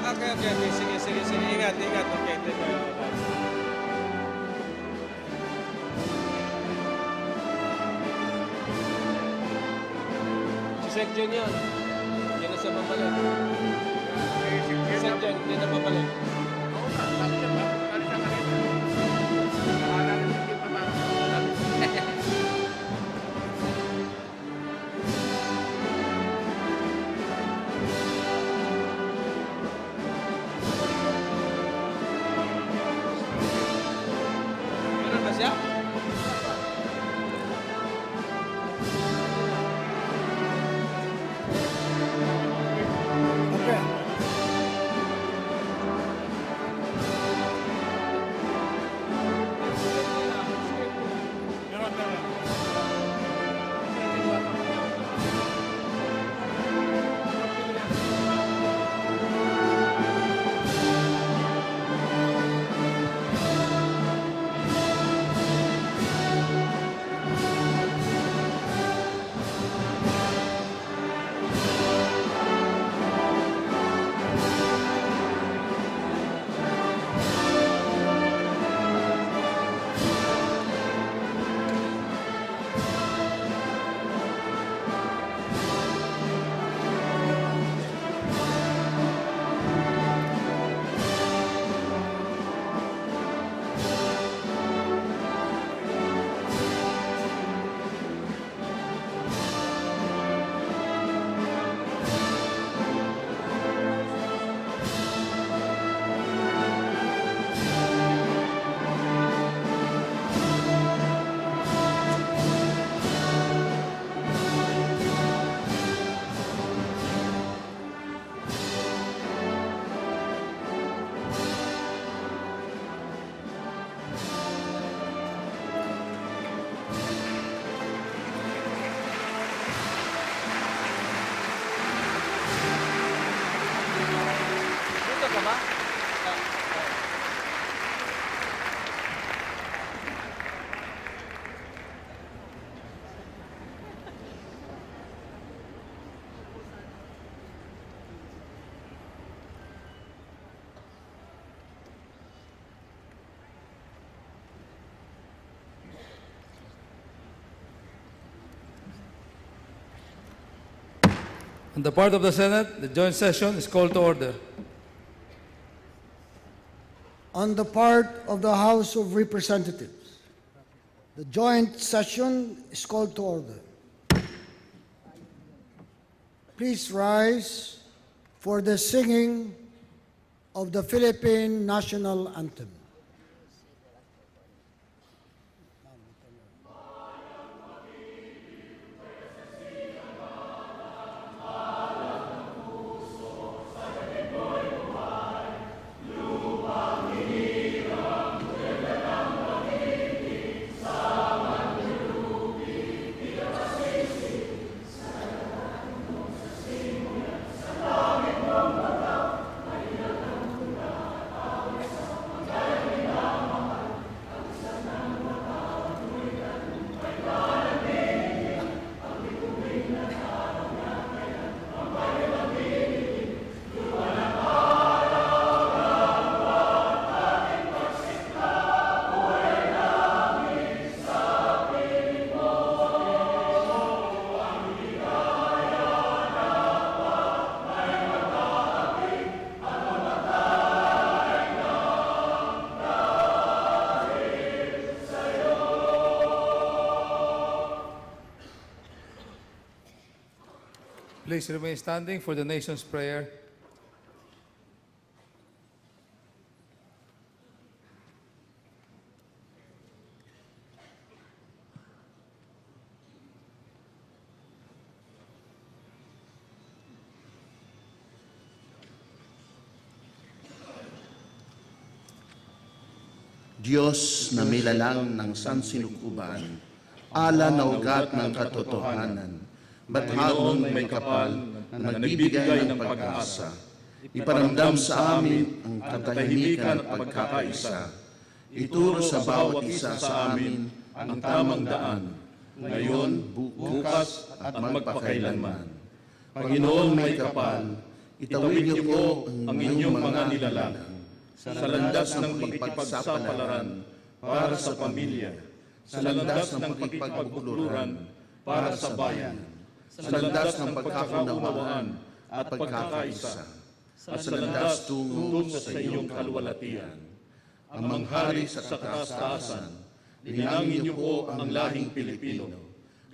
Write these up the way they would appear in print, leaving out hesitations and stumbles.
Okay. Sige. Ingat. Okay, dito. Si Sec John yun. Hindi na siya babalik. Si Sec John, hindi na babalik. Meron na siya? Okay. Dito ka ba? On the part of the Senate, the joint session is called to order. On the part of the House of Representatives, the joint session is called to order. Please rise for the singing of the Philippine National Anthem. Please remain standing for the nation's prayer. Diyos na milalang ng sansinukuban, ala na ugat ng katotohanan, bathagong may kapal na nagbibigay ng pag-asa, iparamdam sa amin ang katahimikan at pagkakaisa, ituro sa bawat isa sa amin ang tamang daan, ngayon, bukas at magpakailanman. Panginoon may kapal, Itawid niyo po ang inyong mga nilalang sa landas ng pakikipagsapalaran para sa pamilya, sa landas ng pakikipagpupuluran para sa bayan, sa landas ng pagkakaunawaan at pagkakaisa, at sa landas tungo sa inyong kalwalatian. Ang manghari sa kataas-taasan, linangin niyo po ang lahing Pilipino.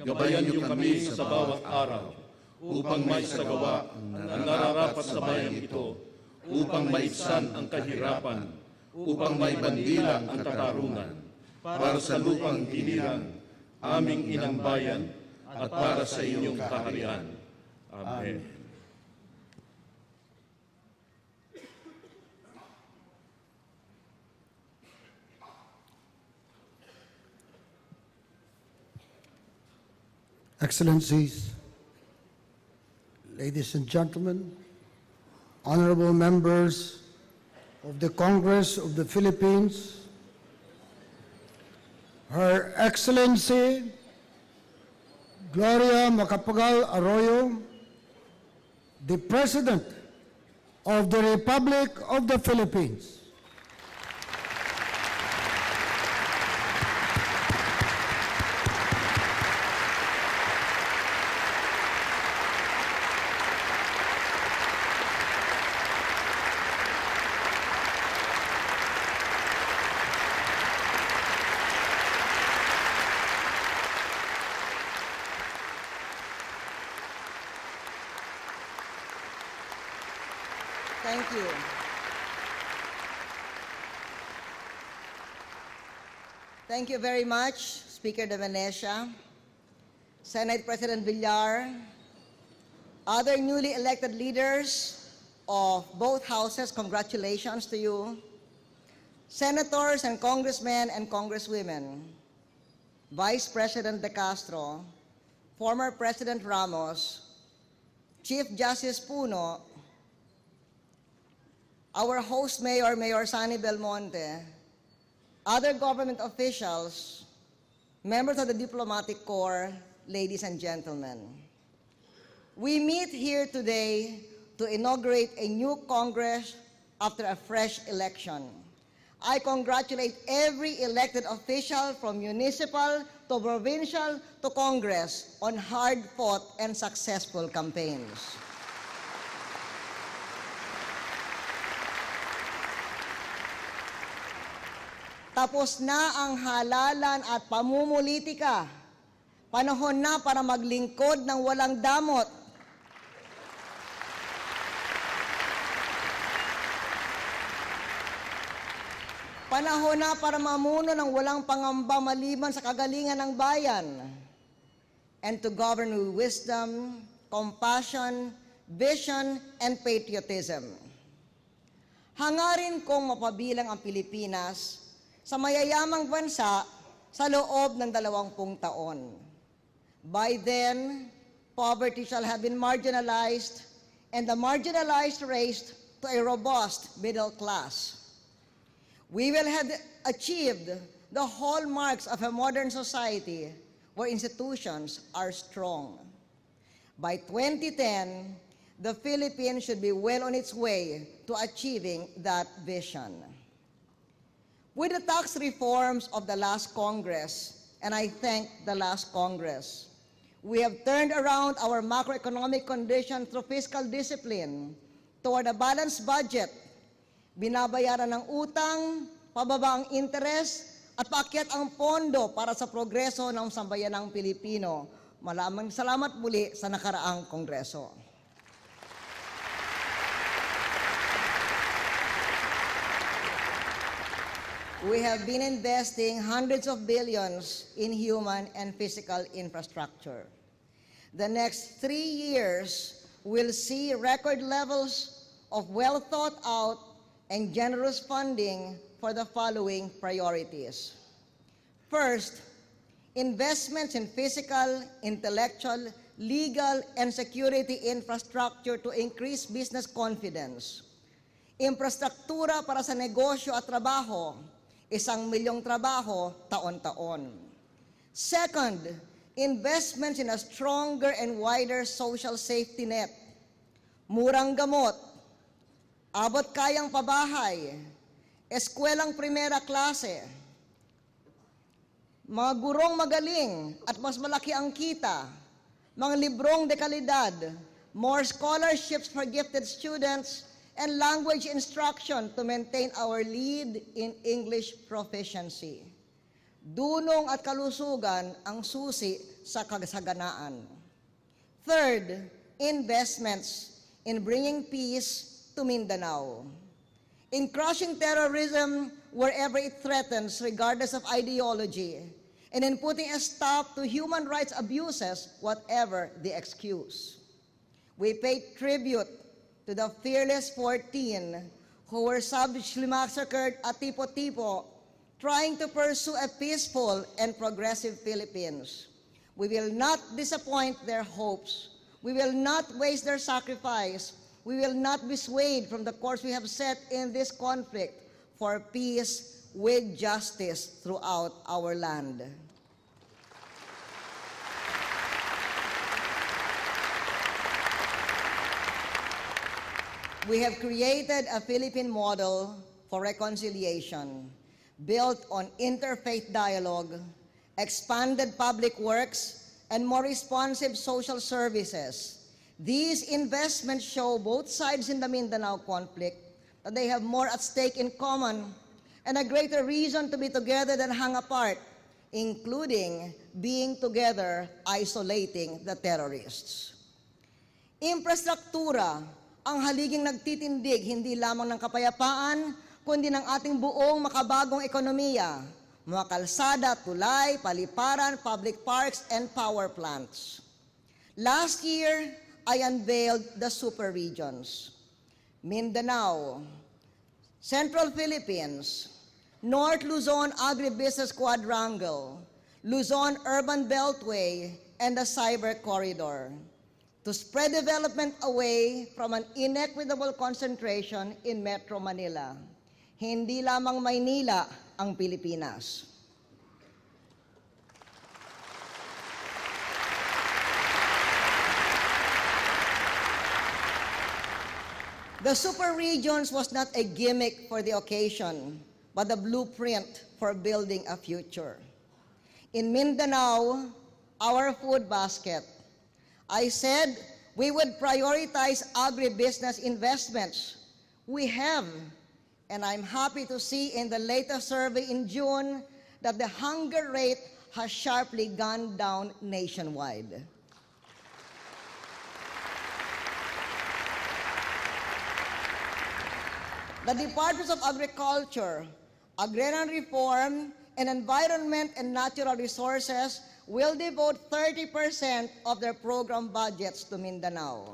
Gabayan niyo kami sa bawat araw upang maisagawa ang nararapat sa bayang ito, upang maibsan ang kahirapan, upang maibandilang ang katarungan, para sa lupang tiniran, aming inang bayan, at para sa inyong kaharian. Amen. Excellencies, ladies and gentlemen, honorable members of the Congress of the Philippines, Her Excellency Gloria Macapagal Arroyo, the President of the Republic of the Philippines. Thank you. Thank you very much, Speaker de Venecia, Senate President Villar, other newly elected leaders of both houses, congratulations to you, senators and congressmen and congresswomen, Vice President De Castro, former President Ramos, Chief Justice Puno, our host mayor, Mayor Sani Belmonte, other government officials, members of the diplomatic corps, ladies and gentlemen. We meet here today to inaugurate a new Congress after a fresh election. I congratulate every elected official from municipal to provincial to Congress on hard-fought and successful campaigns. Tapos na ang halalan at pamumulitika. Panahon na para maglingkod ng walang damot. Panahon na para mamuno ng walang pangamba maliban sa kagalingan ng bayan. And to govern with wisdom, compassion, vision, and patriotism. Hangarin kong mapabilang ang Pilipinas sa mayayamang bansa sa loob ng 20 taon. By then, poverty shall have been marginalized and the marginalized raised to a robust middle class. We will have achieved the hallmarks of a modern society where institutions are strong. By 2010, the Philippines should be well on its way to achieving that vision. With the tax reforms of the last Congress, and I thank the last Congress, we have turned around our macroeconomic condition through fiscal discipline toward a balanced budget, binabayaran ng utang, pababa ang interes, at paakyat ang pondo para sa progreso ng sambayanang Pilipino. Maraming salamat muli sa nakaraang Kongreso. We have been investing hundreds of billions in human and physical infrastructure. The next 3 years will see record levels of well-thought-out and generous funding for the following priorities. First, investments in physical, intellectual, legal, and security infrastructure to increase business confidence. Infrastruktura para sa negosyo at trabaho, 1 milyong trabaho taon-taon. Second, investments in a stronger and wider social safety net. murang gamot, abot kayang pabahay, eskwelang primera klase, mga gurong magaling at mas malaki ang kita, mga librong de kalidad, more scholarships for gifted students, and language instruction to maintain our lead in English proficiency. Dunong at kalusugan ang susi sa kasaganaan. Third, investments in bringing peace to Mindanao. In crushing terrorism wherever it threatens, regardless of ideology, and in putting a stop to human rights abuses, whatever the excuse. We pay tribute to the fearless 14 who were savagely massacred at Tipo-Tipo, trying to pursue a peaceful and progressive Philippines. We will not disappoint their hopes. We will not waste their sacrifice. We will not be swayed from the course we have set in this conflict for peace with justice throughout our land. We have created a Philippine model for reconciliation built on interfaith dialogue, expanded public works, and more responsive social services. These investments show both sides in the Mindanao conflict that they have more at stake in common and a greater reason to be together than hang apart, including being together, isolating the terrorists. Infrastruktura ang haliging nagtitindig hindi lamang ng kapayapaan, kundi ng ating buong makabagong ekonomiya, mga kalsada, tulay, paliparan, public parks, and power plants. Last year, I unveiled the super regions: Mindanao, Central Philippines, North Luzon Agribusiness Quadrangle, Luzon Urban Beltway, and the Cyber Corridor, to spread development away from an inequitable concentration in Metro Manila. Hindi lamang Maynila ang Pilipinas. The super regions was not a gimmick for the occasion, but a blueprint for building a future. In Mindanao, our food basket, I said we would prioritize agribusiness investments. We have, and I'm happy to see in the latest survey in June that the hunger rate has sharply gone down nationwide. The Departments of Agriculture, Agrarian Reform, and Environment and Natural Resources will devote 30% of their program budgets to Mindanao.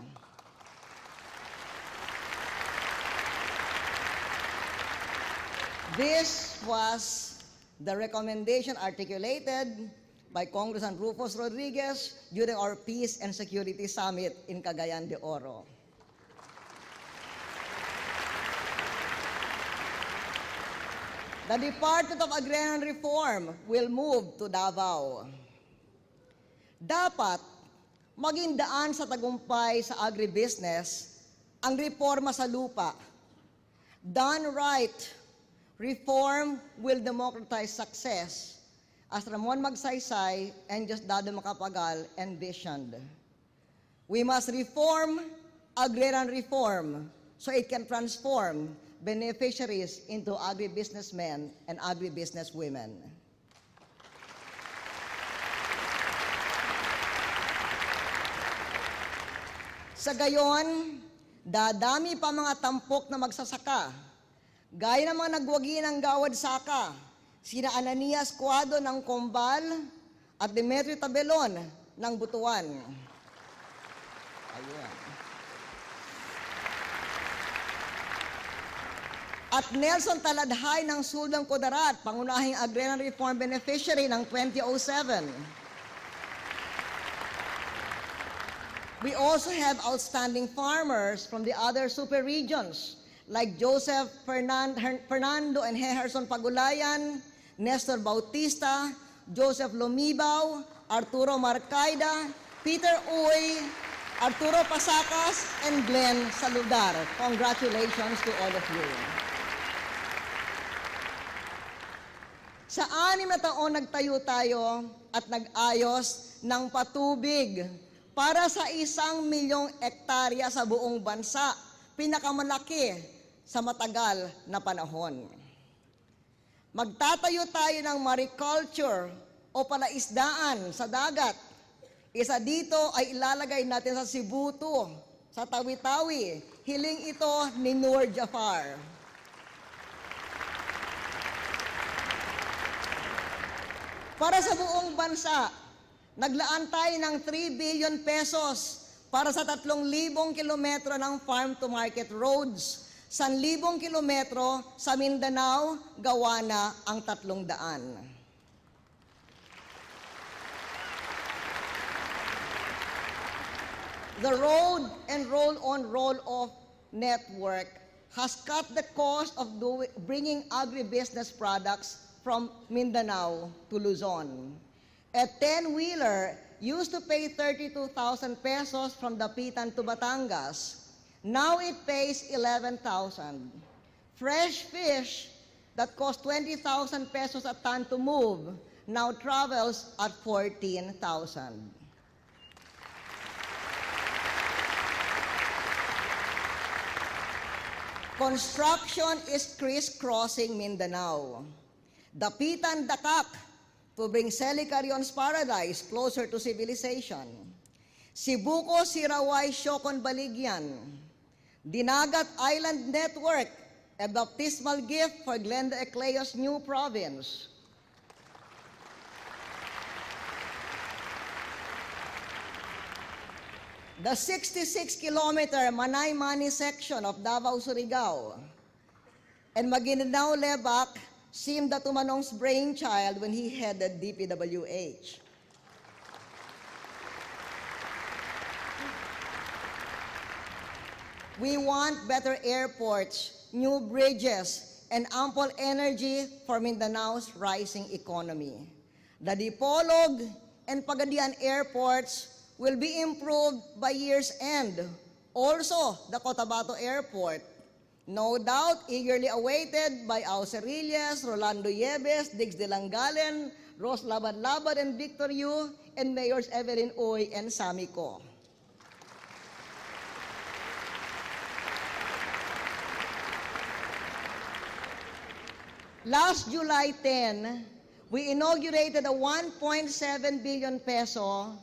This was the recommendation articulated by Congressman Rufus Rodriguez during our Peace and Security Summit in Cagayan de Oro. The Department of Agrarian Reform will move to Davao. Dapat maging daan sa tagumpay sa agribusiness ang reforma sa lupa. Done right, reform will democratize success, as Ramon Magsaysay and Diosdado Macapagal envisioned. We must reform agrarian reform so it can transform beneficiaries into agribusinessmen and agribusinesswomen. Sa gayon, dadami pa mga tampok na magsasaka, gaya ng mga nagwagi ng Gawad Saka, sina Ananias Cuado ng Combal at Demetrio Tabelon ng Butuan. Ayun. At Nelson Taladhay ng Suldang Kudarat, pangunahing agrarian reform beneficiary ng 2007. We also have outstanding farmers from the other super regions like Joseph Fernando and Heherson Pagulayan, Nestor Bautista, Joseph Lumibaw, Arturo Marcaida, Peter Uy, Arturo Pasacas, and Glenn Saludar. Congratulations to all of you. Sa 6 na taon nagtayo tayo at nag-ayos ng patubig para sa 1 milyong hektarya sa buong bansa, pinakamalaki sa matagal na panahon. Magtatayo tayo ng mariculture o palaisdaan sa dagat. Isa dito ay ilalagay natin sa Cebu 2, sa Tawi-Tawi. Hiling ito ni Noor Jafar. Para sa buong bansa, naglaan tayo ng 3 billion pesos para sa 3,000 kilometro ng farm-to-market roads. 1,000 kilometro sa Mindanao, gawa na ang 300. The road and roll-on, roll-off network has cut the cost of bringing agribusiness products from Mindanao to Luzon. A 10-wheeler used to pay 32,000 pesos from Dapitan to Batangas. Now it pays 11,000. Fresh fish that cost 20,000 pesos a ton to move now travels at 14,000. Construction is crisscrossing Mindanao. Dapitan Dakak to bring Selicarion's paradise closer to civilization. Sibuko Sirawai Siocon Baligyan. Dinagat Island Network, a baptismal gift for Glenda Ecleo's new province. The 66-kilometer Manay-Mani section of Davao-Surigao and Maguindanao-Lebac seemed the Tumanong's brainchild when he headed DPWH. We want better airports, new bridges, and ample energy for Mindanao's rising economy. The Dipolog and Pagadian airports will be improved by year's end. Also, the Cotabato Airport, no doubt eagerly awaited by Auxeriles, Rolando Yebes, Diggs de Langalen, Ros Laban-Laban, and Victor Yu, and Mayors Evelyn Uy and Sammy Ko. Last July 10, we inaugurated a 1.7 billion peso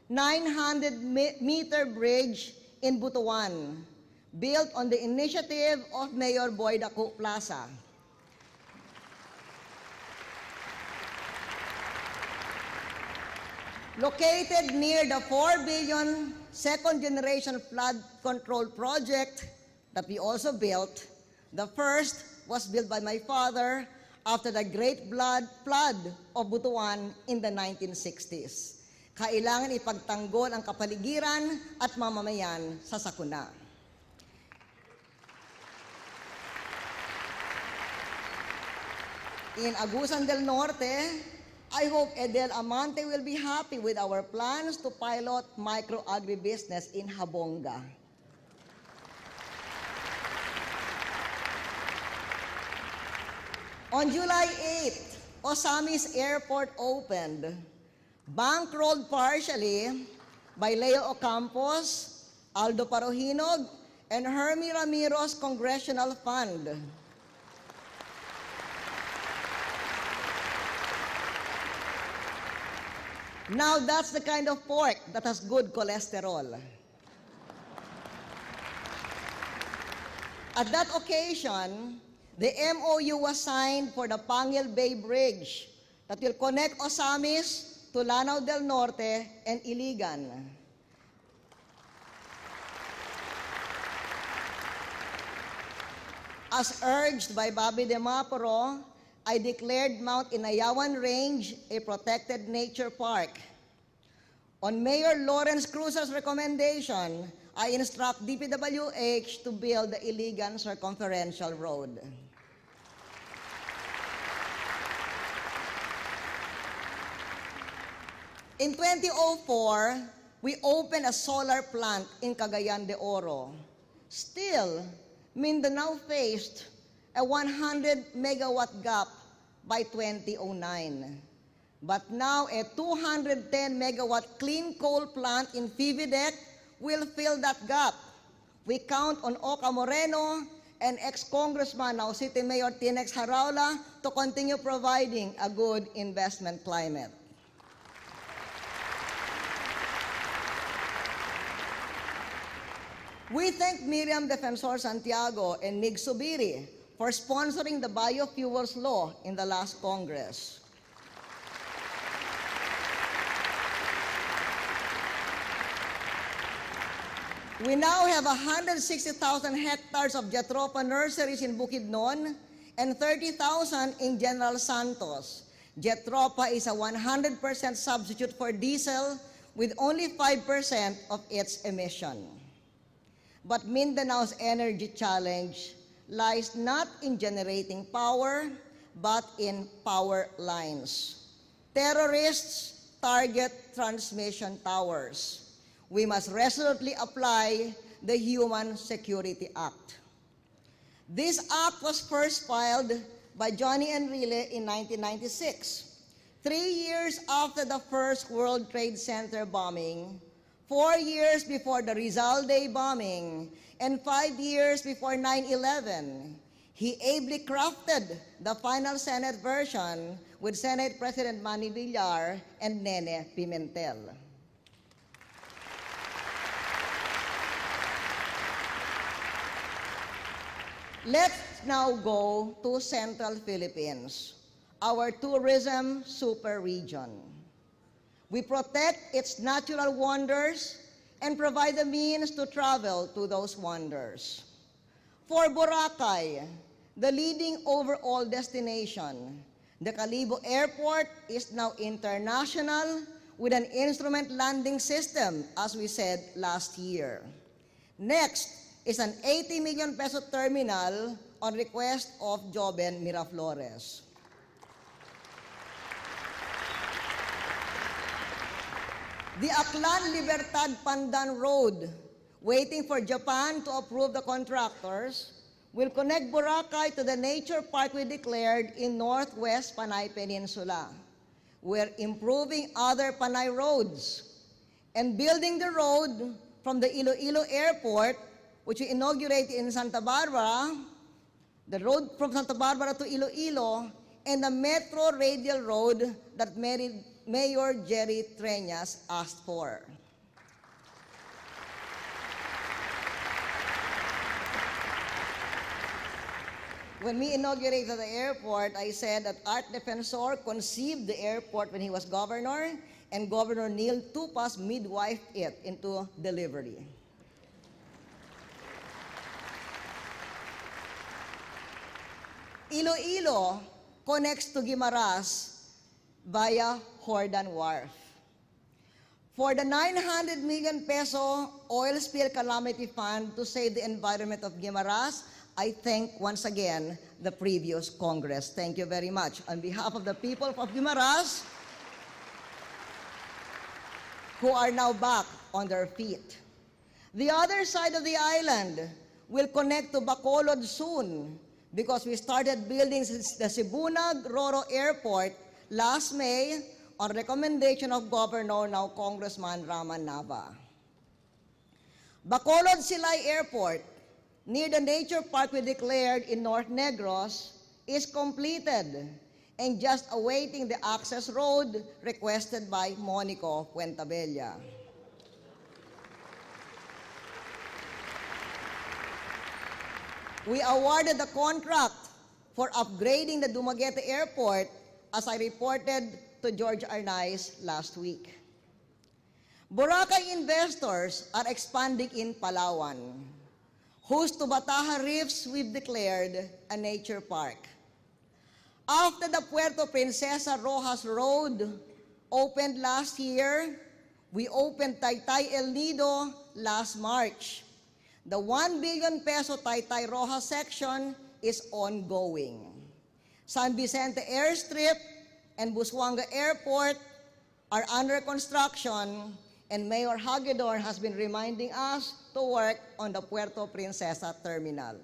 900-meter bridge in Butuan, built on the initiative of Mayor Boy Dacu Plaza. Located near the 4 billion second-generation flood control project that we also built, the first was built by my father after the great flood of Butuan in the 1960s. Kailangan ipagtanggol ang kapaligiran at mamamayan sa sakuna. In Agusan del Norte, I hope Edel Amante will be happy with our plans to pilot micro-agribusiness in Habonga. On July 8, Osamis Airport opened, bankrolled partially by Leo Ocampos, Aldo Parohinog, and Hermie Ramiro's Congressional Fund. Now that's the kind of pork that has good cholesterol. At that occasion, the MOU was signed for the Pangil Bay Bridge that will connect Osamis to Lanao del Norte and Iligan. As urged by Bobby De Maporo, I declared Mount Inayawan Range a protected nature park. On Mayor Lawrence Cruz's recommendation, I instruct DPWH to build the Iligan Circumferential Road. In 2004, we opened a solar plant in Cagayan de Oro. Still, Mindanao faced a 100 megawatt gap by 2009. But now a 210 megawatt clean coal plant in Fividec will fill that gap. We count on Oca Moreno and ex-Congressman, now City Mayor Tinex Haraula, to continue providing a good investment climate. We thank Miriam Defensor Santiago and Mig Subiri for sponsoring the biofuels law in the last Congress. We now have 160,000 hectares of Jatropha nurseries in Bukidnon and 30,000 in General Santos. Jatropha is a 100% substitute for diesel with only 5% of its emission. But Mindanao's energy challenge lies not in generating power, but in power lines. Terrorists target transmission towers. We must resolutely apply the Human Security Act. This act was first filed by Johnny Enrile in 1996, 3 years after the first World Trade Center bombing, 4 years before the Rizal Day bombing, and 5 years before 9/11. He ably crafted the final Senate version with Senate President Manny Villar and Nene Pimentel. Let's now go to Central Philippines, our tourism super region. We protect its natural wonders and provide the means to travel to those wonders. For Boracay, the leading overall destination, the Calibo Airport is now international with an instrument landing system, as we said last year. Next is an 80 million peso terminal on request of Joben Miraflores. The Aklan-Libertad-Pandan Road, waiting for Japan to approve the contractors, will connect Boracay to the nature park we declared in Northwest Panay Peninsula. We're improving other Panay roads and building the road from the Iloilo Airport, which we inaugurated in Santa Barbara, the road from Santa Barbara to Iloilo, and the Metro Radial Road that Mayor Jerry Treñas asked for. When we inaugurated the airport, I said that Art Defensor conceived the airport when he was governor, and Governor Neil Tupas midwifed it into delivery. Iloilo connects to Guimaras via Hordan Wharf. For the 900 million peso oil spill calamity fund to save the environment of Guimaras, I thank once again the previous Congress. Thank you very much. On behalf of the people of Guimaras, who are now back on their feet. The other side of the island will connect to Bacolod soon because we started building the Sibunag-Roro Airport last May on recommendation of Governor, now Congressman Raman Nava. Bacolod Silay Airport, near the nature park we declared in North Negros, is completed and just awaiting the access road requested by Monico Puentabella. We awarded the contract for upgrading the Dumaguete Airport, as I reported to George Arnaiz last week. Boracay investors are expanding in Palawan, whose Tubataha Reefs we've declared a nature park. After the Puerto Princesa Rojas Road opened last year, we opened Taytay El Nido last March. The 1 billion peso Taytay Rojas section is ongoing. San Vicente Airstrip and Busuanga Airport are under construction, and Mayor Hagedorn has been reminding us to work on the Puerto Princesa terminal.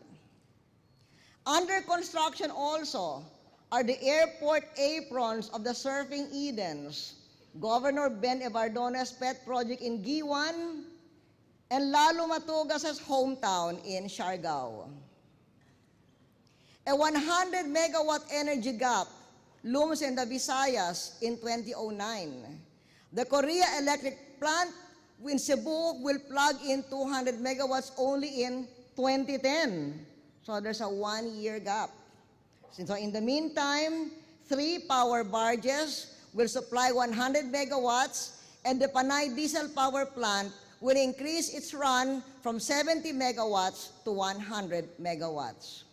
Under construction also are the airport aprons of the Surfing Edens, Governor Ben Evardones' pet project in Giwan, and Lalo Matugas's hometown in Siargao. A 100 megawatt energy gap looms in the Visayas in 2009. The Korea electric plant in Cebu will plug in 200 megawatts only in 2010. So there's a 1-year gap. So in the meantime, 3 power barges will supply 100 megawatts, and the Panay diesel power plant will increase its run from 70 megawatts to 100 megawatts.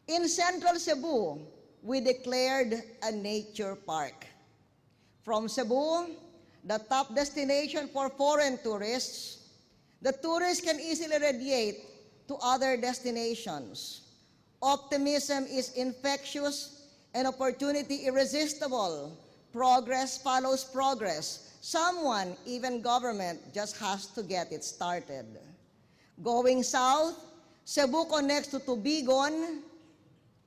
In Central Cebu, we declared a nature park. From Cebu, the top destination for foreign tourists, the tourists can easily radiate to other destinations. Optimism is infectious and opportunity irresistible. Progress follows progress. Someone, even government, just has to get it started. Going south, Cebu connects to Tubigon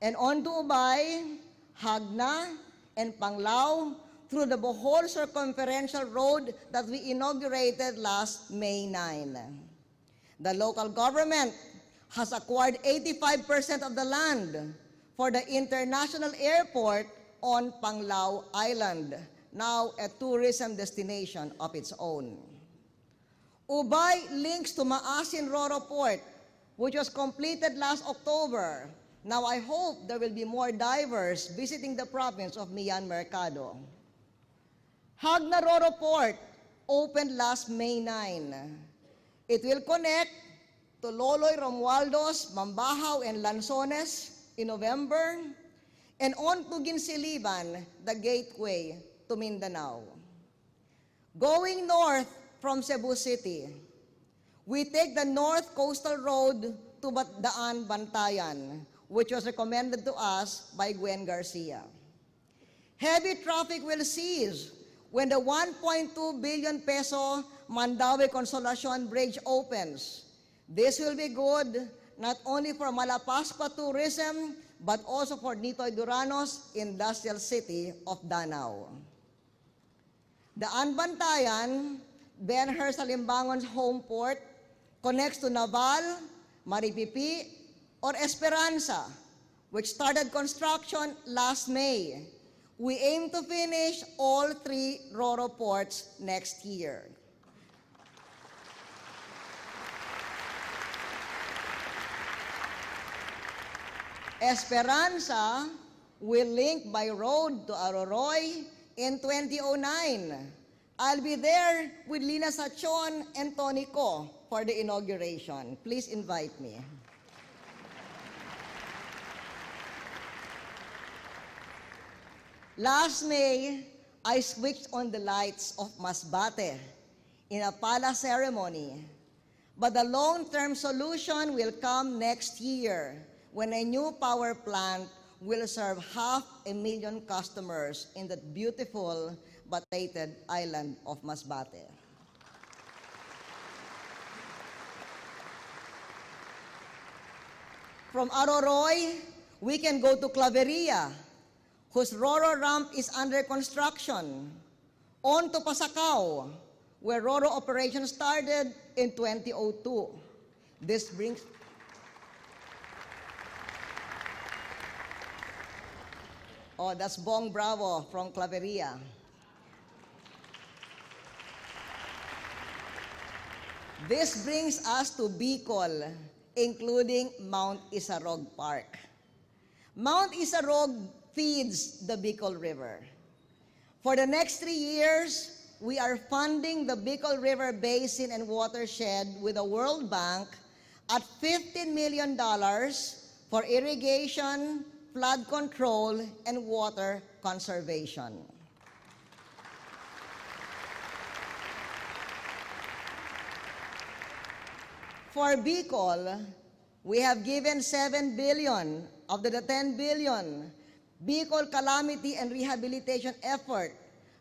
and on to Ubay, Hagna, and Panglao through the Bohol Circumferential Road that we inaugurated last May 9. The local government has acquired 85% of the land for the international airport on Panglao Island, now a tourism destination of its own. Ubay links to Maasin Roro Port, which was completed last October. Now I hope there will be more divers visiting the province of Mian Mercado. Hagna Roro Port opened last May 9. It will connect to Loloy Romualdos, Mambahaw, and Lanzones in November, and on to Ginsiliban, the gateway to Mindanao. Going north from Cebu City, we take the North Coastal Road to Daan Bantayan, which was recommended to us by Gwen Garcia. Heavy traffic will cease when the 1.2 billion peso Mandaue Consolacion Bridge opens. This will be good not only for Malapascua tourism, but also for Nitoy Durano's industrial city of Danao. Daan Bantayan, Ben-Hur Salimbangon's home port, connects to Naval, Maripipi, or Esperanza, which started construction last May. We aim to finish all 3 Roro ports next year. Esperanza will link by road to Arroyo in 2009. I'll be there with Lina Sachon and Tony Co for the inauguration. Please invite me. Last May, I switched on the lights of Masbate in a pala ceremony. But the long-term solution will come next year when a new power plant will serve 500,000 customers in that beautiful but hated island of Masbate. From Arroyo, we can go to Claveria, whose Roro ramp is under construction, on to Pasacao, where Roro operation started in 2002. This brings Oh, that's Bong Bravo from Claveria. This brings us to Bicol, including Mount Isarog Park. Mount Isarog feeds the Bicol River. For the next 3 years, we are funding the Bicol River Basin and Watershed with the World Bank at $15 million for irrigation, flood control, and water conservation. For Bicol, we have given 7 billion of the 10 billion Bicol Calamity and Rehabilitation Effort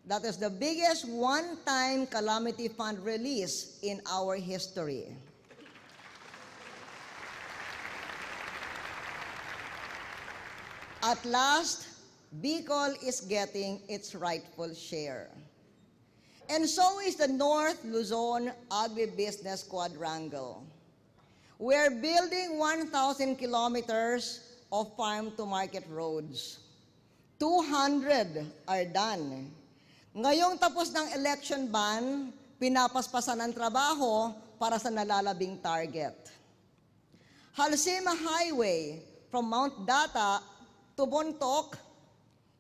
That is the biggest one-time calamity fund release in our history. At last, Bicol is getting its rightful share. And so is the North Luzon Agribusiness Quadrangle. We're building 1,000 kilometers of farm-to-market roads. 200 are done. Ngayong tapos ng election ban, pinapaspasan ang trabaho para sa nalalabing target. Halsema Highway from Mount Data to Bontoc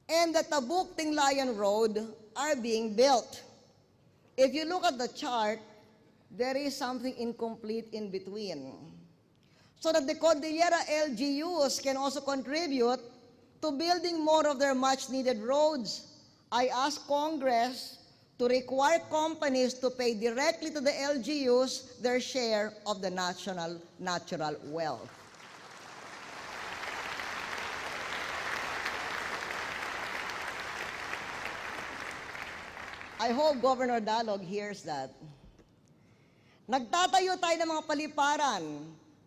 and the Tabuk-Tinglayan Road are being built. If you look at the chart, there is something incomplete in between. So that the Cordillera LGUs can also contribute to building more of their much-needed roads, I ask Congress to require companies to pay directly to the LGUs their share of the national natural wealth. I hope Governor Dalog hears that. Nagtatayo tayo ng mga paliparan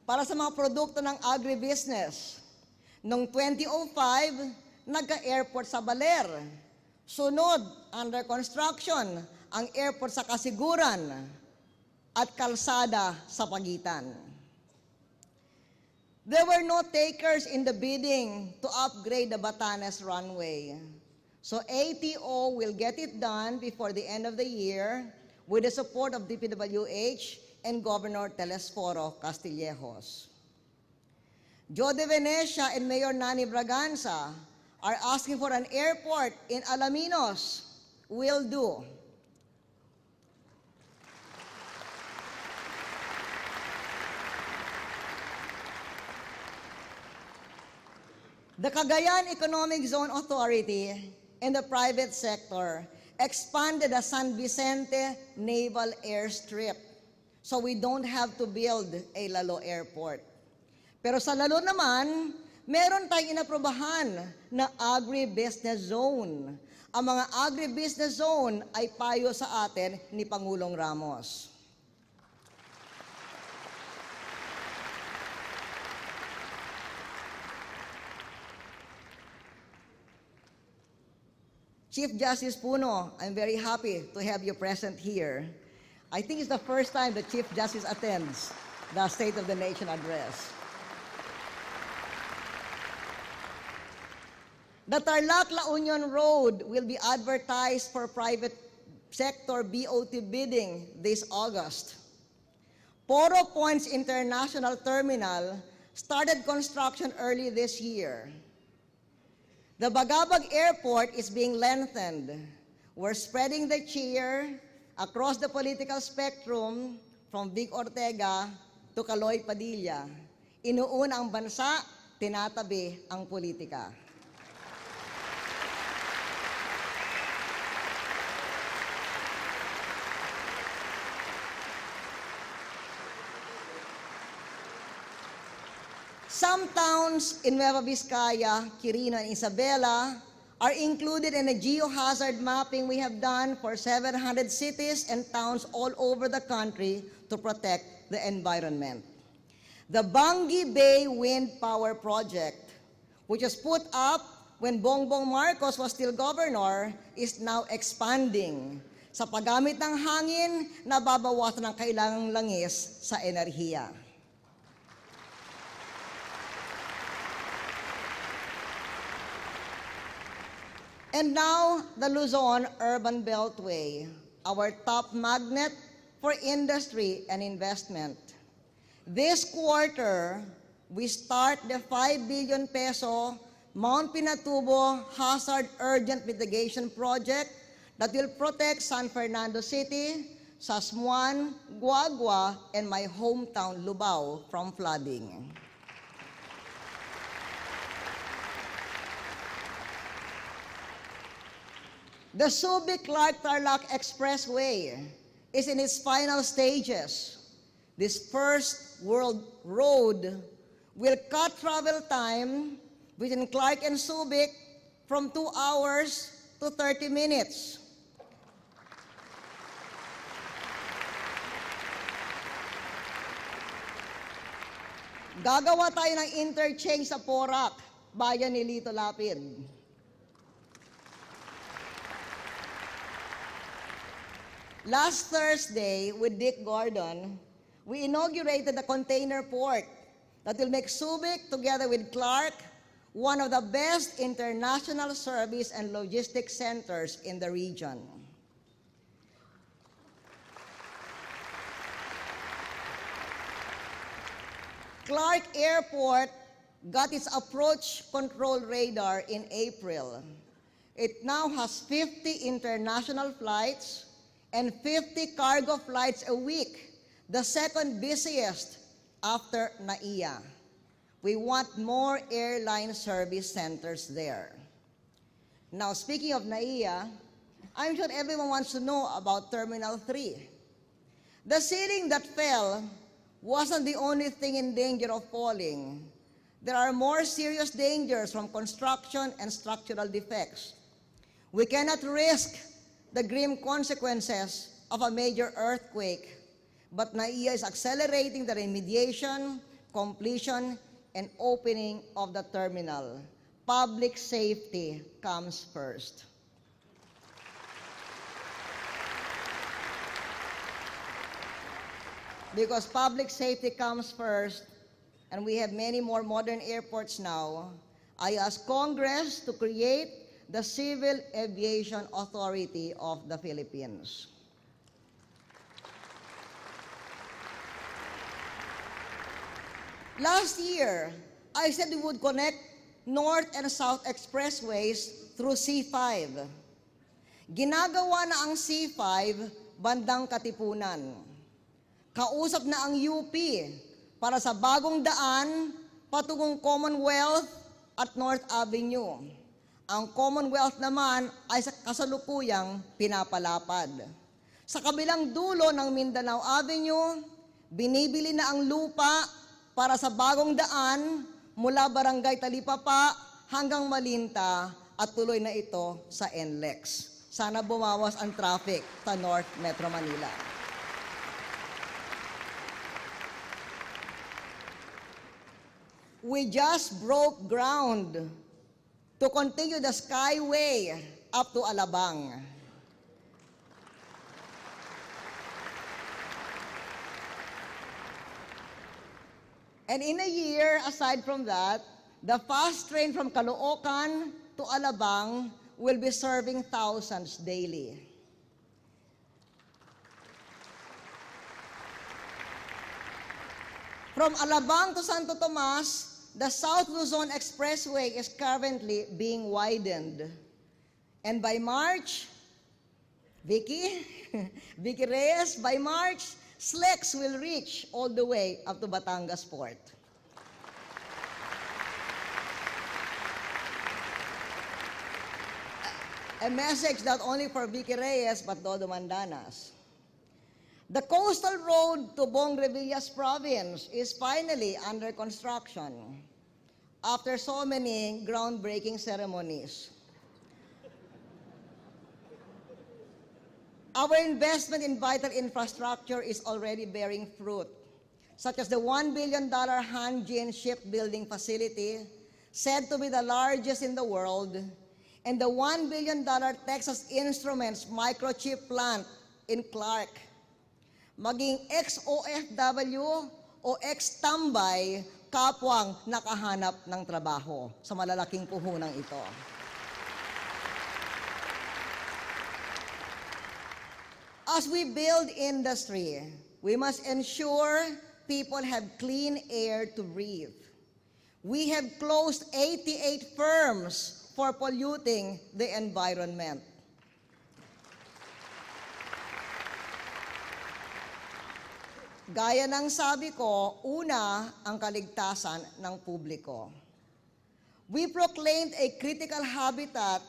para sa mga produkto ng agribusiness. Noong 2005, nagka-airport sa Baler. Sunod, under construction, ang airport sa Kasiguran at kalsada sa Pagitan. There were no takers in the bidding to upgrade the Batanes runway. So ATO will get it done before the end of the year with the support of DPWH and Governor Telesforo Castillejos. Joe de Venecia and Mayor Nani Braganza are asking for an airport in Alaminos. Will do. The Cagayan Economic Zone Authority and the private sector expanded the San Vicente Naval Airstrip so we don't have to build a Lalo Airport. Pero sa Lalo naman, meron tayong inaprobahan na agribusiness zone. Ang mga agribusiness zone ay payo sa atin ni Pangulong Ramos. Chief Justice Puno, I'm very happy to have you present here. I think it's the first time the Chief Justice attends the State of the Nation address. The Tarlac-La Union Road will be advertised for private sector BOT bidding this August. Poro Point's International Terminal started construction early this year. The Bagabag Airport is being lengthened. We're spreading the cheer across the political spectrum from Vic Ortega to Caloy Padilla. Inuuna ang bansa, tinatabi ang politika. Some towns in Nueva Vizcaya, Quirino, and Isabela are included in a geohazard mapping we have done for 700 cities and towns all over the country to protect the environment. The Bangi Bay Wind Power Project, which was put up when Bongbong Marcos was still governor, is now expanding. Sa paggamit ng hangin, nababawasan ang kailangang langis sa enerhiya. And now, the Luzon Urban Beltway, our top magnet for industry and investment. This quarter, we start the 5 billion peso Mount Pinatubo Hazard Urgent Mitigation Project that will protect San Fernando City, Sasmuan, Guagua, and my hometown, Lubao, from flooding. The Subic-Clark-Tarlac Expressway is in its final stages. This first world road will cut travel time between Clark and Subic from 2 hours to 30 minutes. Gagawa tayo ng interchange sa Porac, bayan ni Lito Lapid. Last Thursday, with Dick Gordon, we inaugurated the container port that will make Subic, together with Clark, one of the best international service and logistics centers in the region. Clark Airport got its approach control radar in April. It now has 50 international flights and 50 cargo flights a week, the second busiest after NAIA. We want more airline service centers there. Now, speaking of NAIA, I'm sure everyone wants to know about Terminal 3. The ceiling that fell wasn't the only thing in danger of falling. There are more serious dangers from construction and structural defects. We cannot risk the grim consequences of a major earthquake, but NAIA is accelerating the remediation, completion, and opening of the terminal. Public safety comes first. Because public safety comes first, and we have many more modern airports now, I ask Congress to create the Civil Aviation Authority of the Philippines. Last year, I said we would connect North and South Expressways through C5. Ginagawa na ang C5 bandang Katipunan. Kausap na ang UP para sa bagong daan patungong Commonwealth at North Avenue. Ang Commonwealth naman ay sa kasalukuyang pinapalapad. Sa kabilang dulo ng Mindanao Avenue, binibili na ang lupa para sa bagong daan mula Barangay Talipapa hanggang Malinta at tuloy na ito sa NLEX. Sana bumawas ang traffic sa North Metro Manila. We just broke ground to continue the Skyway up to Alabang. And in a year, aside from that, the fast train from Caloocan to Alabang will be serving thousands daily. From Alabang to Santo Tomas, the South Luzon Expressway is currently being widened. And by March, Vicky Reyes, by March, SLEX will reach all the way up to Batangas Port. A message not only for Vicky Reyes, but Todo Mandanas. The coastal road to Bong Revillas province is finally under construction after so many groundbreaking ceremonies. Our investment in vital infrastructure is already bearing fruit, such as the $1 billion Hanjin shipbuilding facility, said to be the largest in the world, and the $1 billion Texas Instruments microchip plant in Clark. Maging ex-OFW o ex-tambay, kapwang nakahanap ng trabaho sa malalaking puhunang ito. As we build industry, we must ensure people have clean air to breathe. We have closed 88 firms for polluting the environment. Gaya ng sabi ko, una, ang kaligtasan ng publiko. We proclaimed a critical habitat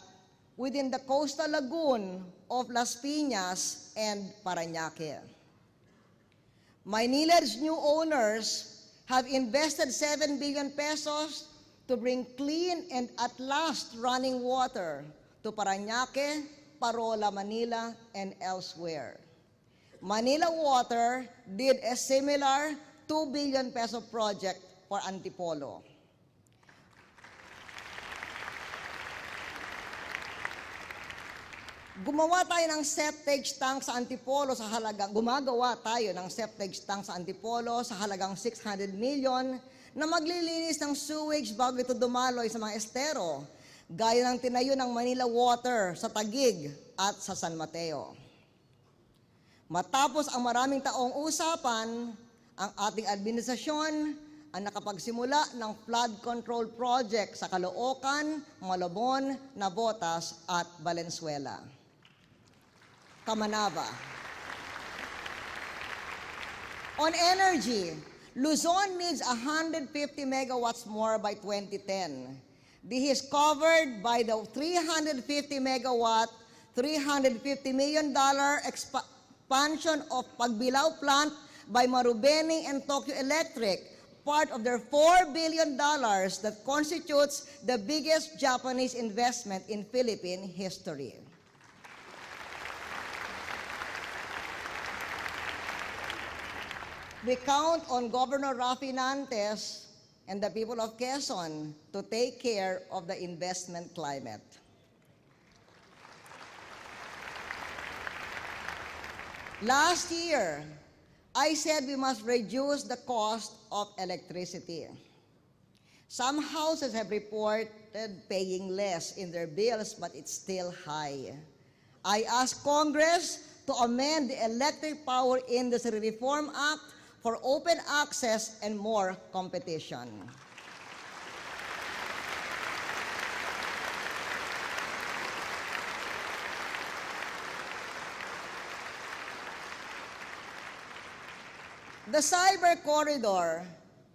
within the coastal lagoon of Las Piñas and Parañaque. Maynila's new owners have invested 7 billion pesos to bring clean and at last running water to Parañaque, Parola, Manila, and elsewhere. Manila Water did a similar 2 billion peso project for Antipolo. Gumagawa tayo ng septage tank sa Antipolo sa halagang 600 million na maglilinis ng sewage bago ito dumaloy sa mga estero, gaya ng tinayo ng Manila Water sa Taguig at sa San Mateo. Matapos ang maraming taong usapan, ang ating administrasyon ang nakapagsimula ng flood control project sa Caloocan, Malabon, Navotas at Valenzuela. Kamanaba. On energy, Luzon needs 150 megawatts more by 2010. This is covered by the 350 megawatt, $350 million expansion of Pagbilao plant by Marubeni and Tokyo Electric, part of their $4 billion that constitutes the biggest Japanese investment in Philippine history. We count on Governor Rafi Nantes and the people of Quezon to take care of the investment climate. Last year, I said we must reduce the cost of electricity. Some houses have reported paying less in their bills, but it's still high. I asked Congress to amend the Electric Power Industry Reform Act for open access and more competition. The Cyber Corridor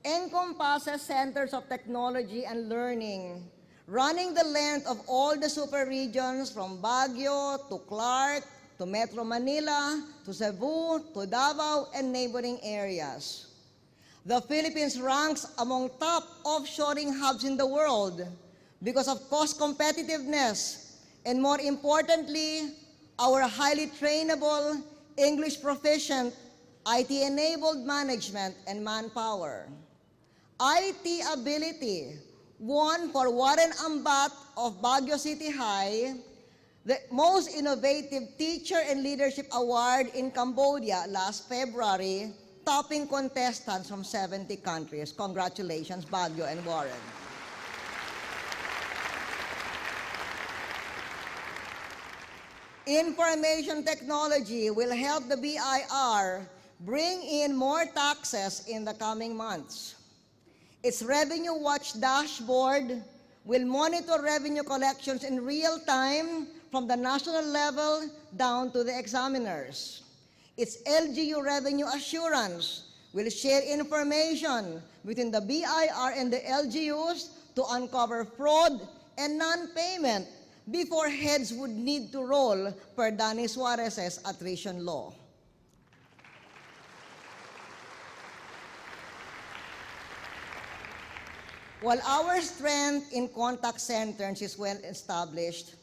encompasses centers of technology and learning running the length of all the super regions from Baguio to Clark to Metro Manila, to Cebu, to Davao, and neighboring areas. The Philippines ranks among top offshoring hubs in the world because of cost competitiveness, and more importantly, our highly trainable, English proficient, IT-enabled management and manpower. IT ability won for Warren Ambat of Baguio City High the most innovative teacher and leadership award in Cambodia last February, topping contestants from 70 countries. Congratulations, Baguio and Warren. Information technology will help the BIR bring in more taxes in the coming months. Its Revenue Watch dashboard will monitor revenue collections in real time from the national level down to the examiners. Its LGU Revenue Assurance will share information between the BIR and the LGUs to uncover fraud and non-payment before heads would need to roll per Danny Suarez's attrition law. While our strength in contact centers is well established,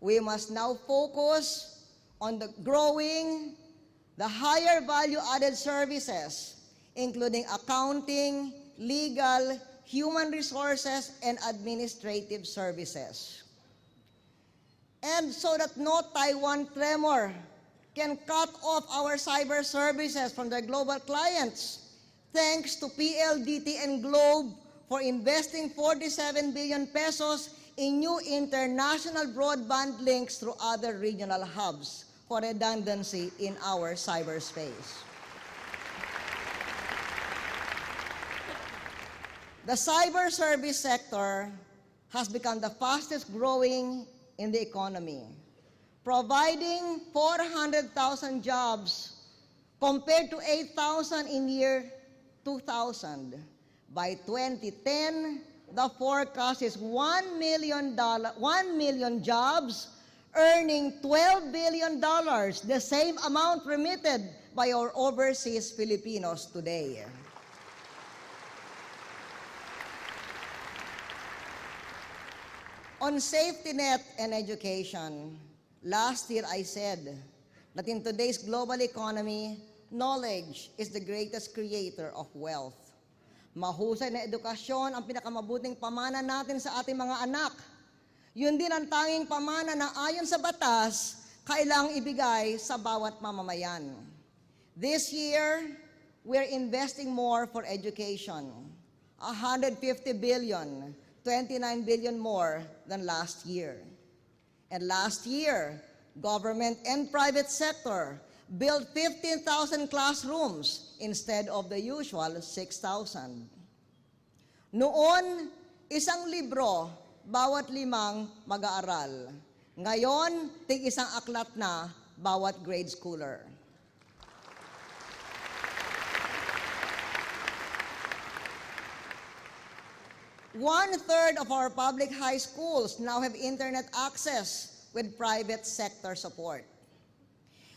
we must now focus on the growing, the higher value-added services, including accounting, legal, human resources, and administrative services. And so that no Taiwan tremor can cut off our cyber services from their global clients, thanks to PLDT and Globe for investing 47 billion pesos in new international broadband links through other regional hubs for redundancy in our cyberspace. The cyber service sector has become the fastest growing in the economy, providing 400,000 jobs compared to 8,000 in year 2000. By 2010, the forecast is 1 million jobs, earning $12 billion, the same amount remitted by our overseas Filipinos today. On safety net and education, last year I said that in today's global economy, knowledge is the greatest creator of wealth. Mahusay na edukasyon ang pinakamabuting pamana natin sa ating mga anak. Yun din ang tanging pamana na ayon sa batas, kailangang ibigay sa bawat mamamayan. This year, we're investing more for education. 150 billion, 29 billion more than last year. And last year, government and private sector built 15,000 classrooms instead of the usual 6,000. Noon, isang libro, bawat 5 mag-aaral. Ngayon, tig-isang aklat na bawat grade schooler. One-third of our public high schools now have internet access with private sector support.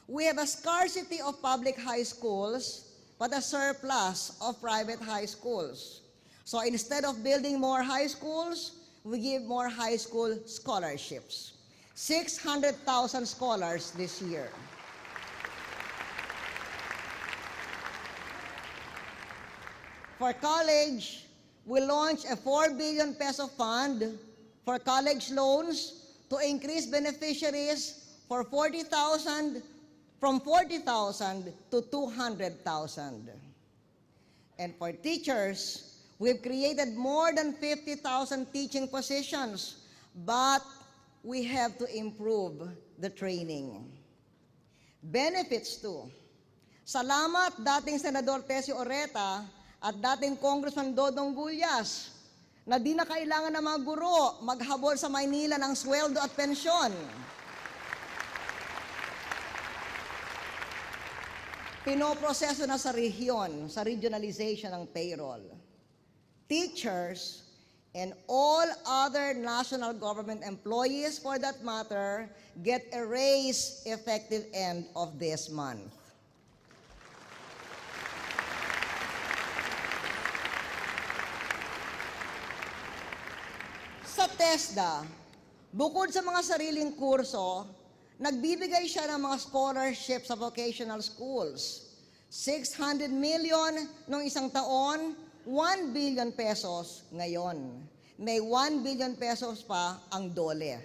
We have a scarcity of public high schools, but a surplus of private high schools. So instead of building more high schools, we give more high school scholarships. 600,000 scholars this year. For college, we launched a 4 billion peso fund for college loans to increase beneficiaries for 40,000 from 40,000 to 200,000. And for teachers, we've created more than 50,000 teaching positions, but we have to improve the training. Benefits too. Salamat dating Senador Tessie Oreta at dating Congressman Dodong Gullas na di na kailangan ng mga guro maghabol sa Maynila ng sweldo at pensyon. Pinoproseso na sa rehiyon, sa regionalization ng payroll. Teachers and all other national government employees, for that matter, get a raise effective end of this month. Sa TESDA, bukod sa mga sariling kurso, nagbibigay siya ng mga scholarships sa vocational schools. 600 million noong isang taon, 1 billion pesos ngayon. May 1 billion pesos pa ang DOLE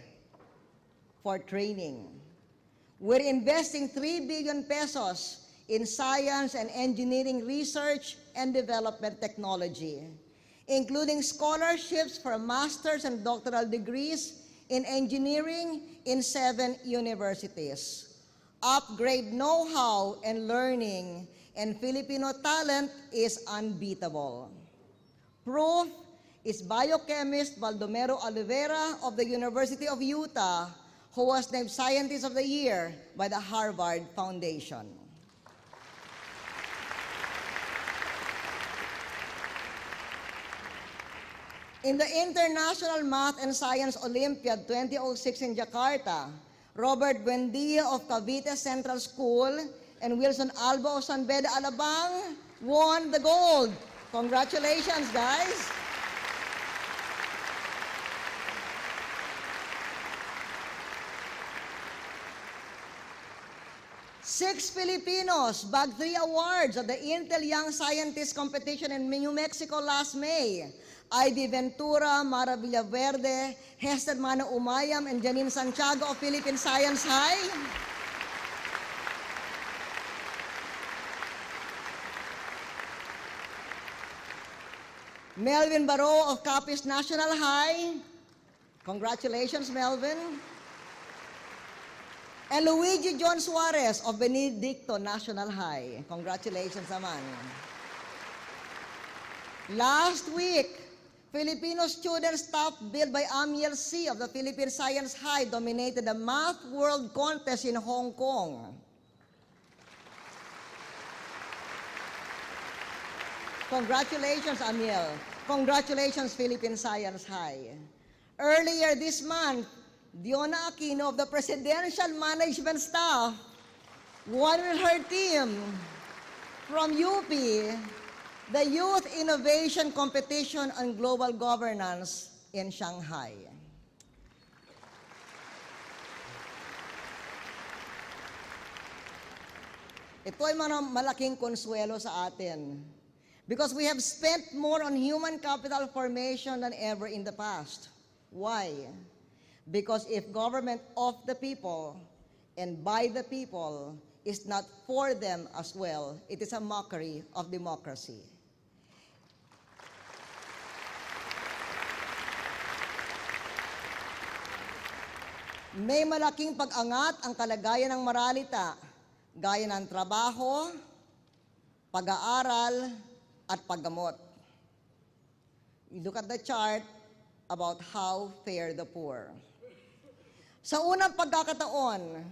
for training. We're investing 3 billion pesos in science and engineering research and development technology, including scholarships for master's and doctoral degrees in engineering in 7 universities. Upgrade know-how and learning, and Filipino talent is unbeatable. Proof is biochemist Baldomero Oliveira of the University of Utah, who was named Scientist of the Year by the Harvard Foundation. In the International Math and Science Olympiad 2006 in Jakarta, Robert Buendia of Cavite Central School and Wilson Alba of San Beda, Alabang won the gold. Congratulations, guys. Six Filipinos bagged 3 awards at the Intel Young Scientist Competition in New Mexico last May. Ivy Ventura, Mara Villaverde, Hester Mano Umayam, and Janine Santiago of Philippine Science High. Melvin Baro of Capiz National High. Congratulations, Melvin. And Luigi John Suarez of Benedicto National High. Congratulations naman. Last week, Filipino students top billed by Amiel C. of the Philippine Science High dominated the Math World Contest in Hong Kong. Congratulations, Amiel. Congratulations, Philippine Science High. Earlier this month, Diona Aquino of the Presidential Management Staff won with her team from UP the Youth Innovation Competition on Global Governance in Shanghai. Ito ay malaking konsuelo sa atin. because we have spent more on human capital formation than ever in the past. Why? Because if government of the people and by the people is not for them as well, it is a mockery of democracy. May malaking pag-angat ang kalagayan ng maralita, gaya ng trabaho, pag-aaral, at paggamot. You look at the chart about how fare the poor. Sa unang pagkakataon,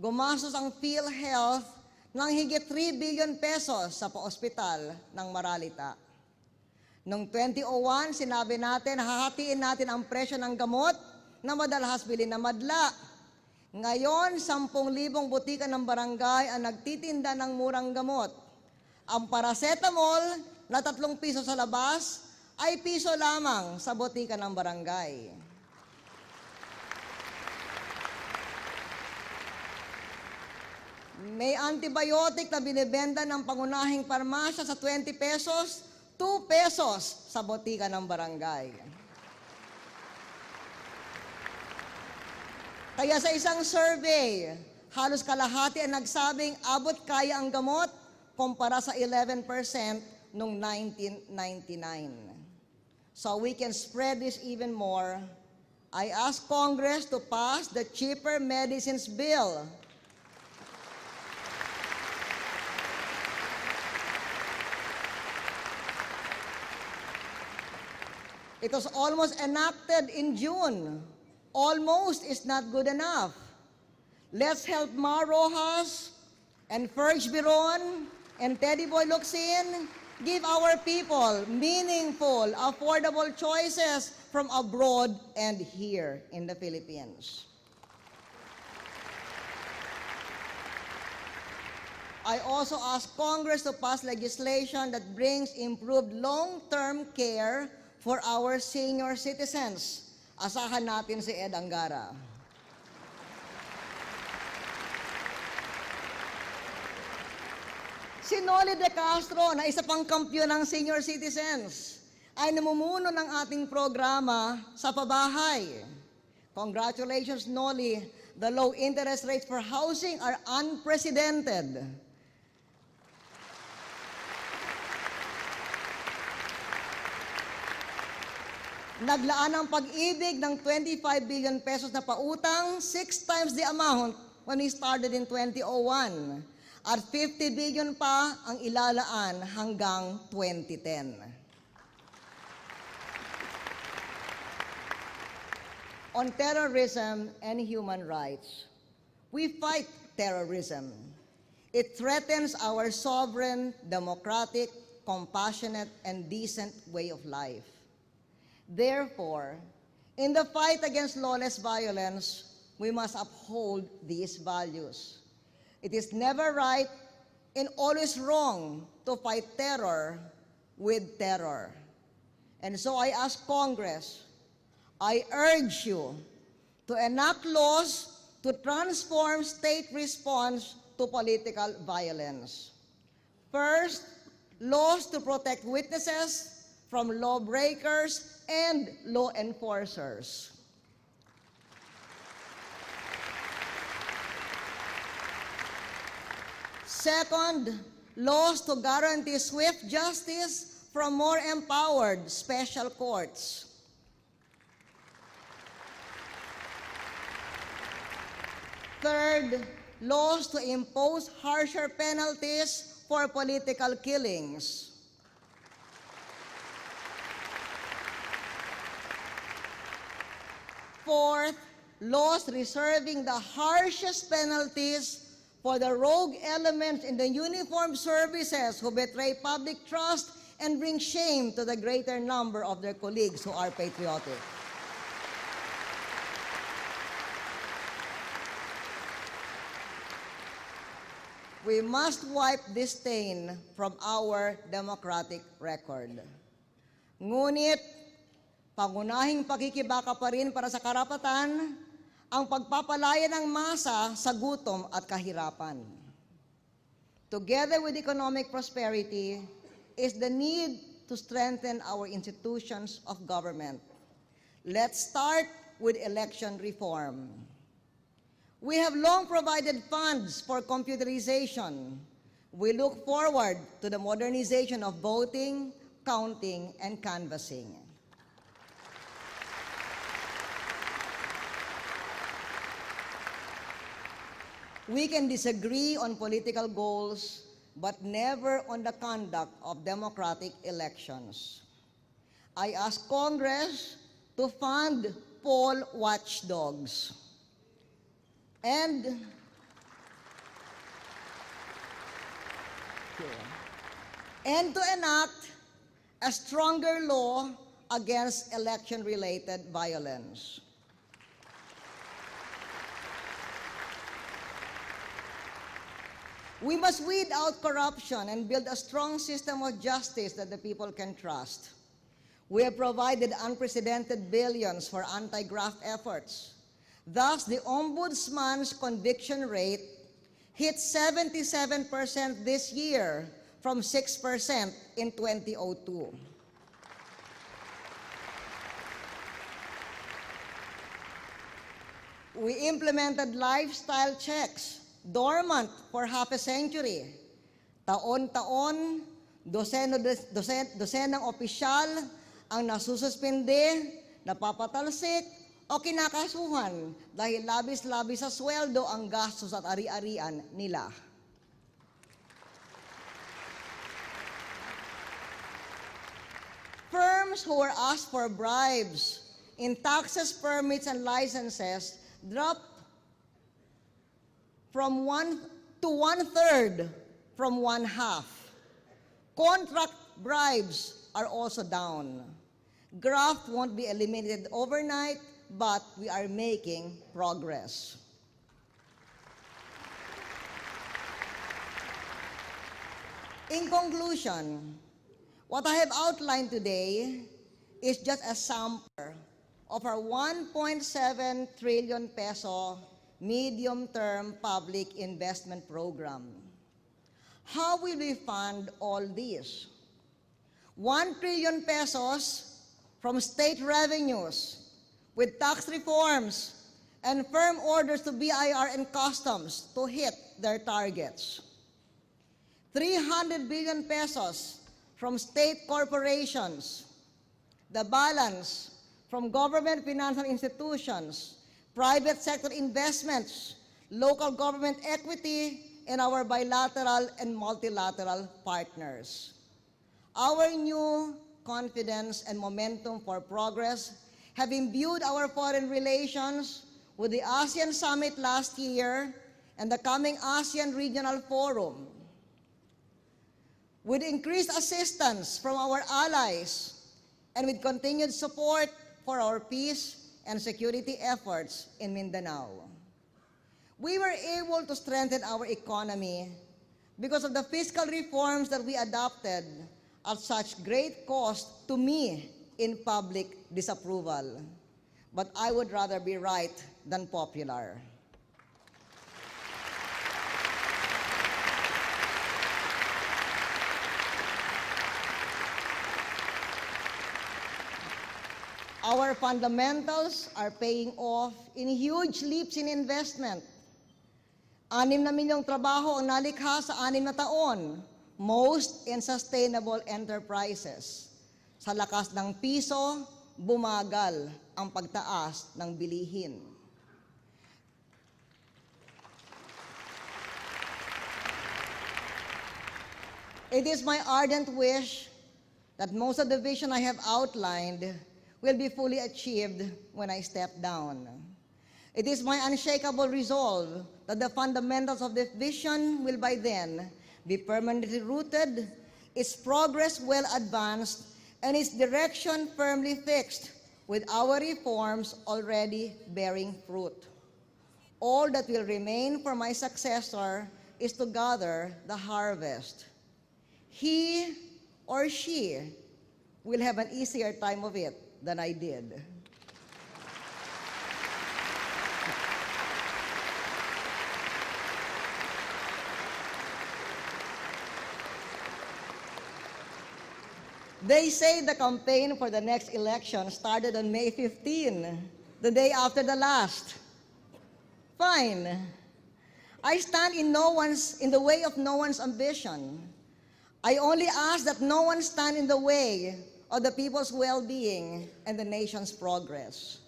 gumastos ang PhilHealth ng higit 3 billion pesos sa paospital ng maralita. Noong 2001, sinabi natin, hahatiin natin ang presyo ng gamot na madalas bilhin na madla. Ngayon, 10,000 butika ng barangay ang nagtitinda ng murang gamot. Ang paracetamol na 3 piso sa labas ay piso lamang sa butika ng barangay. May antibiotic na binibenta ng pangunahing parmasya sa 20 pesos, 2 pesos sa butika ng barangay. Kaya sa isang survey, halos kalahati ang nagsabing abot kaya ang gamot kumpara sa 11% noong 1999. So we can spread this even more. I ask Congress to pass the Cheaper Medicines Bill. It was almost enacted in June. Almost is not good enough. Let's help Mar Rojas and Ferg Biron and Teddy Boy Locsin give our people meaningful, affordable choices from abroad and here in the Philippines. I also ask Congress to pass legislation that brings improved long-term care for our senior citizens. Asahan natin si Ed Angara. Si Noli De Castro, na isa pang kampyon ng senior citizens, ay namumuno ng ating programa sa pabahay. Congratulations, Noli. The low interest rates for housing are unprecedented. Naglaan ang Pag-ibig ng 25 billion pesos na pautang, 6 times the amount when we started in 2001. At 50 billion pa ang ilalaan hanggang 2010. On terrorism and human rights, we fight terrorism. It threatens our sovereign, democratic, compassionate, and decent way of life. Therefore, in the fight against lawless violence, we must uphold these values. It is never right and always wrong to fight terror with terror. And so I ask Congress, I urge you to enact laws to transform state response to political violence. First, laws to protect witnesses from lawbreakers and law enforcers. Second, laws to guarantee swift justice from more empowered special courts. Third, laws to impose harsher penalties for political killings. Fourth, laws reserving the harshest penalties for the rogue elements in the uniformed services who betray public trust and bring shame to the greater number of their colleagues who are patriotic. We must wipe this stain from our democratic record. Ngunit, pangunahing pakikibaka pa rin para sa karapatan ang pagpapalaya ng masa sa gutom at kahirapan. Together with economic prosperity, is the need to strengthen our institutions of government. Let's start with election reform. We have long provided funds for computerization. We look forward to the modernization of voting, counting, and canvassing. We can disagree on political goals, but never on the conduct of democratic elections. I ask Congress to fund poll watchdogs and to enact a stronger law against election-related violence. We must weed out corruption and build a strong system of justice that the people can trust. We have provided unprecedented billions for anti-graft efforts. Thus, the Ombudsman's conviction rate hit 77% this year from 6% in 2002. We implemented lifestyle checks, dormant for half a century. Taon-taon, dosenang opisyal ang nasususpinde, napapatalsik, o kinakasuhan dahil labis-labis sa sweldo ang gastos at ari-arian nila. Firms who were asked for bribes in taxes, permits, and licenses dropped from one-third from one-half. Contract bribes are also down. Graft won't be eliminated overnight, but we are making progress. In conclusion, what I have outlined today is just a sample of our 1.7 trillion peso medium-term public investment program. How will we fund all this? 1 trillion pesos from state revenues with tax reforms and firm orders to BIR and customs to hit their targets. 300 billion pesos from state corporations. The balance from government financial institutions, private sector investments, local government equity, and our bilateral and multilateral partners. Our new confidence and momentum for progress have imbued our foreign relations with the ASEAN Summit last year and the coming ASEAN Regional Forum. With increased assistance from our allies and with continued support for our peace and security efforts in Mindanao. We were able to strengthen our economy because of the fiscal reforms that we adopted at such great cost to me in public disapproval. But I would rather be right than popular. Our fundamentals are paying off in huge leaps in investment. 6 na milyong trabaho ang nalikha sa 6 na taon, most in sustainable enterprises. Sa lakas ng piso, bumagal ang pagtaas ng bilihin. It is my ardent wish that most of the vision I have outlined will be fully achieved when I step down. It is my unshakable resolve that the fundamentals of this vision will by then be permanently rooted, its progress well advanced, and its direction firmly fixed, with our reforms already bearing fruit. All that will remain for my successor is to gather the harvest. He or she will have an easier time of it than I did. They say the campaign for the next election started on May 15, the day after the last. Fine. I stand in the way of no one's ambition. I only ask that no one stand in the way of the people's well-being and the nation's progress.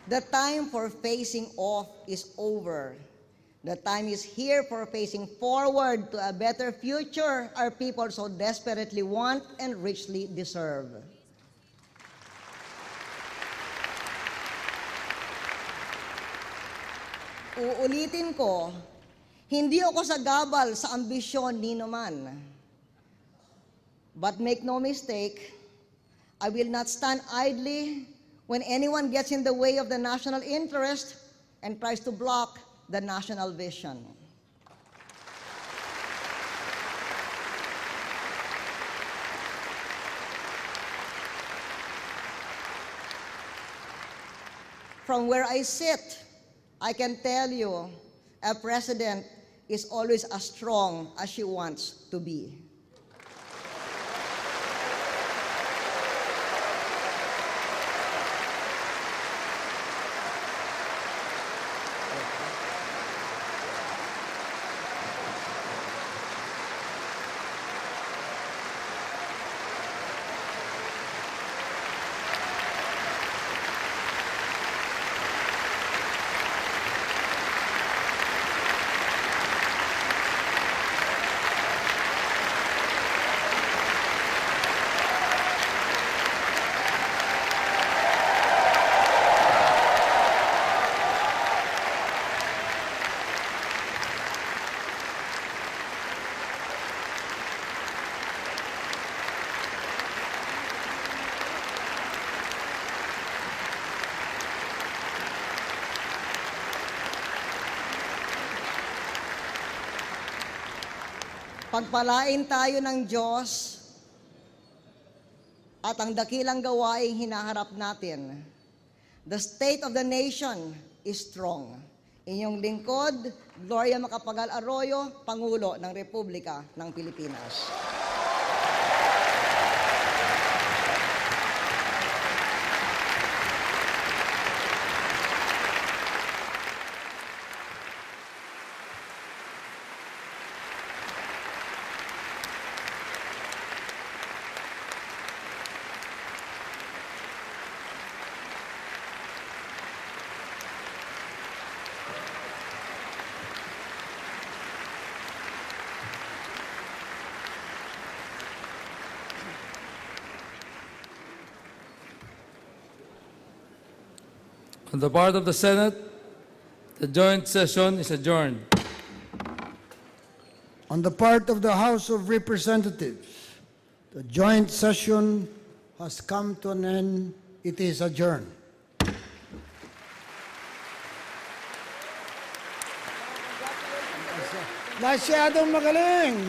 The time for facing off is over. The time is here for facing forward to a better future our people so desperately want and richly deserve. Uulitin ko, hindi ako sagabal sa ambisyon ni naman. But make no mistake, I will not stand idly when anyone gets in the way of the national interest and tries to block the national vision. From where I sit, I can tell you, a president is always as strong as she wants to be. Pagpalain tayo ng Diyos at ang dakilang gawaing hinaharap natin. The state of the nation is strong. Inyong lingkod, Gloria Macapagal Arroyo, Pangulo ng Republika ng Pilipinas. On the part of the Senate, the joint session is adjourned. On the part of the House of Representatives, the joint session has come to an end. It is adjourned. Masyadong magaling!